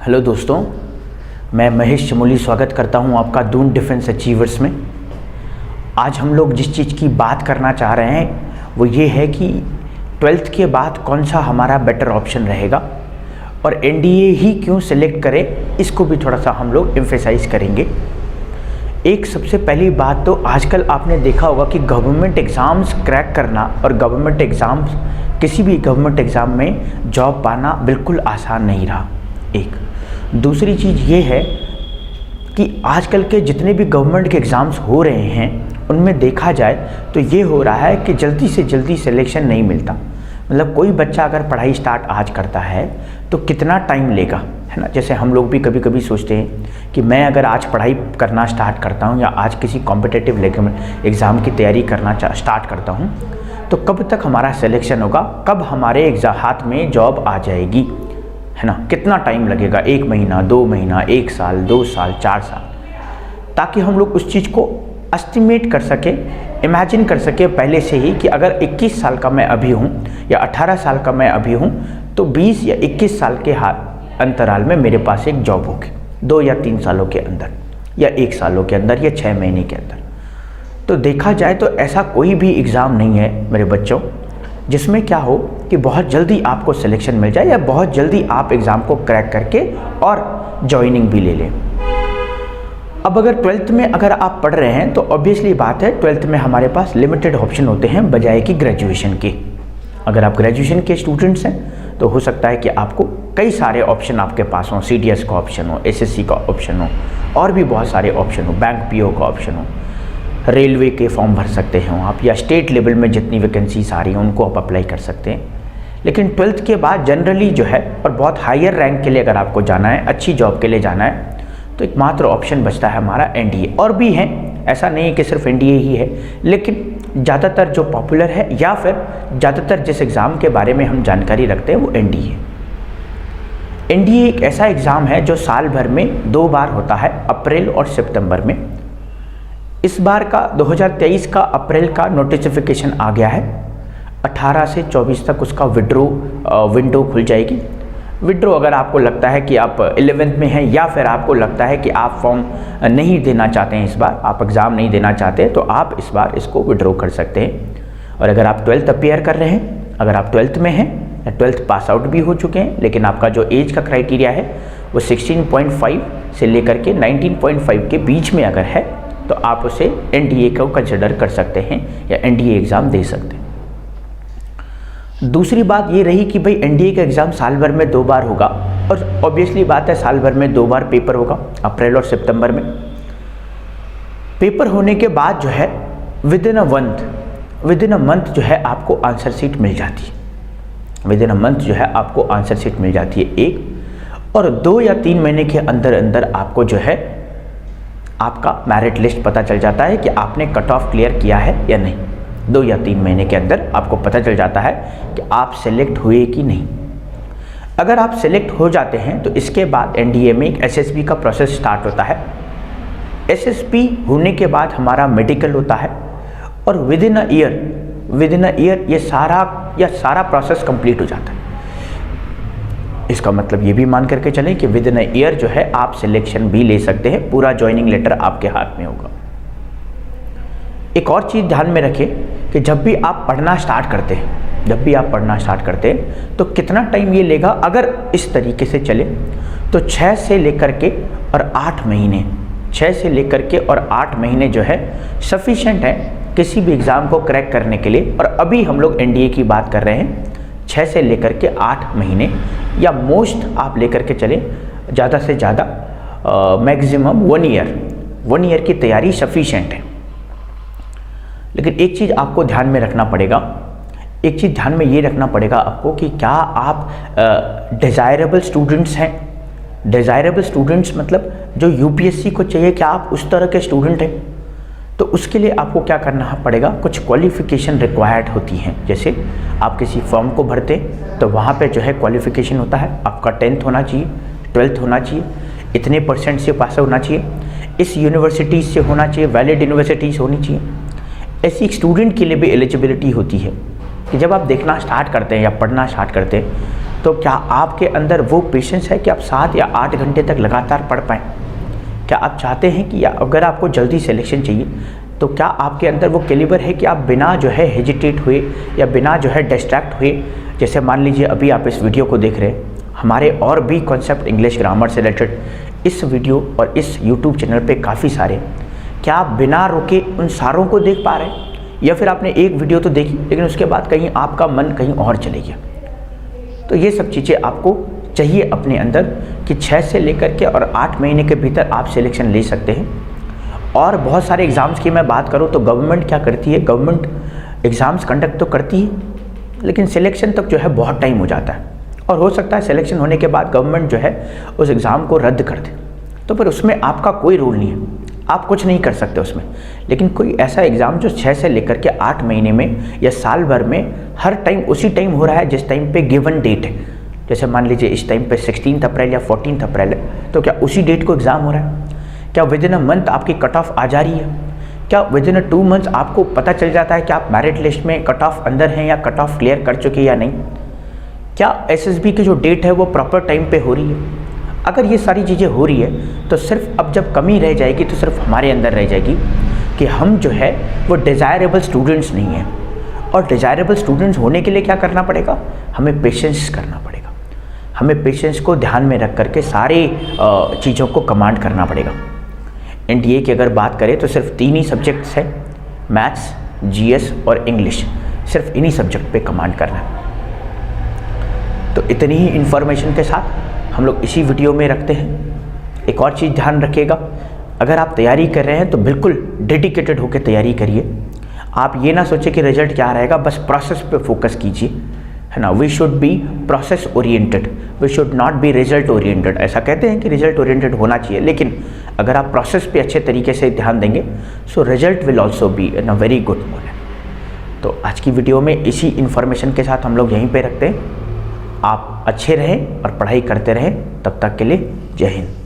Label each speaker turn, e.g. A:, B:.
A: Hello दोस्तों, मैं महेश चमोली स्वागत करता हूं आपका दून डिफेंस अचीवर्स में। आज हम लोग जिस चीज़ की बात करना चाह रहे हैं वो ये है कि 12th के बाद कौन सा हमारा बेटर ऑप्शन रहेगा और एनडीए ही क्यों सिलेक्ट करें, इसको भी थोड़ा सा हम लोग एम्फेसाइज करेंगे। एक सबसे पहली बात तो आजकल आपने देखा होगा कि गवर्नमेंट एग्ज़ाम्स क्रैक करना और गवर्नमेंट एग्ज़ाम्स किसी भी गवर्नमेंट एग्ज़ाम में जॉब पाना बिल्कुल आसान नहीं रहा। एक दूसरी चीज़ ये है कि आजकल के जितने भी गवर्नमेंट के एग्ज़ाम्स हो रहे हैं उनमें देखा जाए तो ये हो रहा है कि जल्दी से जल्दी सिलेक्शन नहीं मिलता। मतलब कोई बच्चा अगर पढ़ाई स्टार्ट आज करता है तो कितना टाइम लेगा, है ना। जैसे हम लोग भी कभी कभी सोचते हैं कि मैं अगर आज पढ़ाई करना स्टार्ट करता हूँ या आज किसी कॉम्पिटिटिव एग्ज़ाम की तैयारी करना स्टार्ट करता हूँ तो कब तक हमारा सिलेक्शन होगा, कब हमारे हाथ में जॉब आ जाएगी, है ना। कितना टाइम लगेगा, 1 महीना, 2 महीना, 1 साल, 2 साल, 4 साल, ताकि हम लोग उस चीज़ को एस्टिमेट कर सके, इमेजिन कर सके पहले से ही कि अगर 21 साल का मैं अभी हूँ या 18 साल का मैं अभी हूँ तो 20 या 21 साल के अंतराल में मेरे पास एक जॉब होगी, 2 या 3 सालों के अंदर या 1 सालों के अंदर या 6 महीने के अंदर। तो देखा जाए तो ऐसा कोई भी एग्ज़ाम नहीं है मेरे बच्चों जिसमें क्या हो कि बहुत जल्दी आपको सिलेक्शन मिल जाए या बहुत जल्दी आप एग्ज़ाम को क्रैक करके और जॉइनिंग भी ले लें। अब अगर 12th में अगर आप पढ़ रहे हैं तो ऑब्वियसली बात है 12th में हमारे पास लिमिटेड ऑप्शन होते हैं बजाय कि ग्रेजुएशन के। अगर आप ग्रेजुएशन के स्टूडेंट्स हैं तो हो सकता है कि आपको कई सारे ऑप्शन आपके पास हों, CDS का ऑप्शन हो, SSC का ऑप्शन हो और भी बहुत सारे ऑप्शन हो, बैंक PO का ऑप्शन हो, रेलवे के फॉर्म भर सकते हैं आप, या स्टेट लेवल में जितनी वैकेंसीज आ रही हैं उनको आप अप्लाई कर सकते हैं। लेकिन 12th के बाद जनरली जो है और बहुत हायर रैंक के लिए अगर आपको जाना है, अच्छी जॉब के लिए जाना है, तो एकमात्र ऑप्शन बचता है हमारा एनडीए। और भी हैं, ऐसा नहीं है कि सिर्फ एनडीए ही है, लेकिन ज़्यादातर जो पॉपुलर है या फिर ज़्यादातर जिस एग्ज़ाम के बारे में हम जानकारी रखते हैं वो एनडीए। एनडीए एक ऐसा एग्ज़ाम है जो साल भर में 2 बार होता है, अप्रैल और सितंबर में। इस बार का 2023 का अप्रैल का नोटिफिकेशन आ गया है, 18 से 24 तक उसका विंडो खुल जाएगी। विड्रो अगर आपको लगता है कि आप 11th में हैं या फिर आपको लगता है कि आप फॉर्म नहीं देना चाहते हैं, इस बार आप एग्ज़ाम नहीं देना चाहते तो आप इस बार इसको विड्रो कर सकते हैं। और अगर आप 12th अपेयर कर रहे हैं, अगर आप 12th में हैं या 12th पास आउट भी हो चुके हैं, लेकिन आपका जो एज का क्राइटेरिया है वो 16.5 से लेकर के 19.5 के बीच में अगर है तो आप उसे एनडीए को कंसिडर कर सकते हैं या एनडीए एग्ज़ाम दे सकते हैं। दूसरी बात ये रही कि भाई एनडीए का एग्ज़ाम साल भर में 2 बार होगा और ऑब्वियसली बात है साल भर में 2 बार पेपर होगा, अप्रैल और सितंबर में। पेपर होने के बाद जो है विद इन अ मंथ जो है आपको आंसर शीट मिल जाती है। विद इन अ मंथ जो है आपको आंसर शीट मिल जाती है एक, और 2 या 3 महीने के अंदर अंदर आपको जो है आपका मेरिट लिस्ट पता चल जाता है कि आपने कट ऑफ क्लियर किया है या नहीं। 2 या 3 महीने के अंदर आपको पता चल जाता है कि आप सेलेक्ट हुए कि नहीं। अगर आप सेलेक्ट हो जाते हैं तो इसके बाद एनडीए में एक एसएसबी का प्रोसेस स्टार्ट होता है। एसएसबी होने के बाद हमारा मेडिकल होता है और विद इन अ ईयर ये सारा प्रोसेस कंप्लीट हो जाता है। इसका मतलब ये भी मान करके चलें कि विद इन अ ईयर जो है आप सिलेक्शन भी ले सकते हैं, पूरा ज्वाइनिंग लेटर आपके हाथ में होगा। एक और चीज़ ध्यान में रखें कि जब भी आप पढ़ना स्टार्ट करते हैं तो कितना टाइम ये लेगा। अगर इस तरीके से चले तो 6 से लेकर के और 8 महीने जो है सफिशेंट है किसी भी एग्ज़ाम को क्रैक करने के लिए। और अभी हम लोग एनडीए की बात कर रहे हैं, 6 से लेकर के 8 महीने या मोस्ट आप लेकर के चले ज़्यादा से ज़्यादा मैक्सिमम 1 ईयर की तैयारी सफिशेंट है। लेकिन एक चीज़ आपको ध्यान में रखना पड़ेगा, आपको कि क्या आप डिज़ायरेबल स्टूडेंट्स हैं। डिज़ायरेबल स्टूडेंट्स मतलब जो यूपीएससी को चाहिए, क्या आप उस तरह के स्टूडेंट हैं। तो उसके लिए आपको क्या करना पड़ेगा, कुछ क्वालिफ़िकेशन रिक्वायर्ड होती हैं। जैसे आप किसी फॉर्म को भरते तो वहाँ पे जो है क्वालिफ़िकेशन होता है, आपका 10th होना चाहिए, 12th होना चाहिए, इतने % से पास होना चाहिए, इस यूनिवर्सिटीज़ से होना चाहिए, वैलिड यूनिवर्सिटीज़ होनी चाहिए। ऐसी एक स्टूडेंट के लिए भी एलिजिबिलिटी होती है कि जब आप देखना स्टार्ट करते हैं या पढ़ना स्टार्ट करते हैं तो क्या आपके अंदर वो पेशेंस है कि आप 7 या 8 घंटे तक लगातार पढ़ पाएँ? क्या आप चाहते हैं कि अगर आपको जल्दी सिलेक्शन चाहिए तो क्या आपके अंदर वो कैलिबर है कि आप बिना जो है हेजिटेट हुए या बिना जो है डिस्ट्रैक्ट हुए, जैसे मान लीजिए अभी आप इस वीडियो को देख रहे हैं, हमारे और भी कॉन्सेप्ट इंग्लिश ग्रामर से रिलेटेड इस वीडियो और इस यूट्यूब चैनल पे काफ़ी सारे, क्या आप बिना रुके उन सारों को देख पा रहे हैं? या फिर आपने एक वीडियो तो देखी लेकिन उसके बाद कहीं आपका मन कहीं और चले गया? तो ये सब चीज़ें आपको चाहिए अपने अंदर कि 6 से लेकर के और 8 महीने के भीतर आप सिलेक्शन ले सकते हैं। और बहुत सारे एग्ज़ाम्स की मैं बात करूं तो गवर्नमेंट क्या करती है, गवर्नमेंट एग्ज़ाम्स कंडक्ट तो करती है लेकिन सिलेक्शन तक जो है बहुत टाइम हो जाता है, और हो सकता है सिलेक्शन होने के बाद गवर्नमेंट जो है उस एग्ज़ाम को रद्द कर दे। तो फिर उसमें आपका कोई रोल नहीं है, आप कुछ नहीं कर सकते उसमें। लेकिन कोई ऐसा एग्ज़ाम जो 6 से लेकर के 8 महीने में या साल भर में हर टाइम उसी टाइम हो रहा है जिस टाइम पे गिवन डेट है, जैसे मान लीजिए इस टाइम पे 16 अप्रैल या 14 अप्रैल है, तो क्या उसी डेट को एग्ज़ाम हो रहा है? क्या विद इन अ मंथ आपकी कट ऑफ आ जा रही है? क्या विद इन 2 मंथ्स आपको पता चल जाता है कि आप मेरिट लिस्ट में कट ऑफ अंदर हैं या कट ऑफ क्लियर कर चुके या नहीं? क्या एसएसबी की जो डेट है वो प्रॉपर टाइम पे हो रही है? अगर ये सारी चीज़ें हो रही है तो सिर्फ अब जब कमी रह जाएगी तो सिर्फ हमारे अंदर रह जाएगी कि हम जो है वो डिज़ायरेबल स्टूडेंट्स नहीं हैं। और डिज़ायरेबल स्टूडेंट्स होने के लिए क्या करना पड़ेगा? हमें पेशेंस करना पड़ेगा, हमें पेशेंस को ध्यान में रख करके सारे चीज़ों को कमांड करना पड़ेगा। एनडीए की अगर बात करें तो सिर्फ 3 ही सब्जेक्ट्स हैं, मैथ्स, जीएस और इंग्लिश, सिर्फ इन्हीं सब्जेक्ट पे कमांड करना है। तो इतनी ही इन्फॉर्मेशन के साथ हम लोग इसी वीडियो में रखते हैं। एक और चीज़ ध्यान रखिएगा, अगर आप तैयारी कर रहे हैं तो बिल्कुल डेडिकेटेड होकर तैयारी करिए। आप ये ना सोचें कि रिजल्ट क्या रहेगा, बस प्रोसेस पे फोकस कीजिए, है ना। We should be process oriented, we should not be result oriented. ऐसा कहते हैं कि रिजल्ट ओरिएंटेड होना चाहिए, लेकिन अगर आप प्रोसेस पे अच्छे तरीके से ध्यान देंगे so result will also be in a very good mode. तो आज की वीडियो में इसी इन्फॉर्मेशन के साथ हम लोग यहीं पे रखते हैं। आप अच्छे रहें और पढ़ाई करते रहें। तब तक के लिए जय हिंद।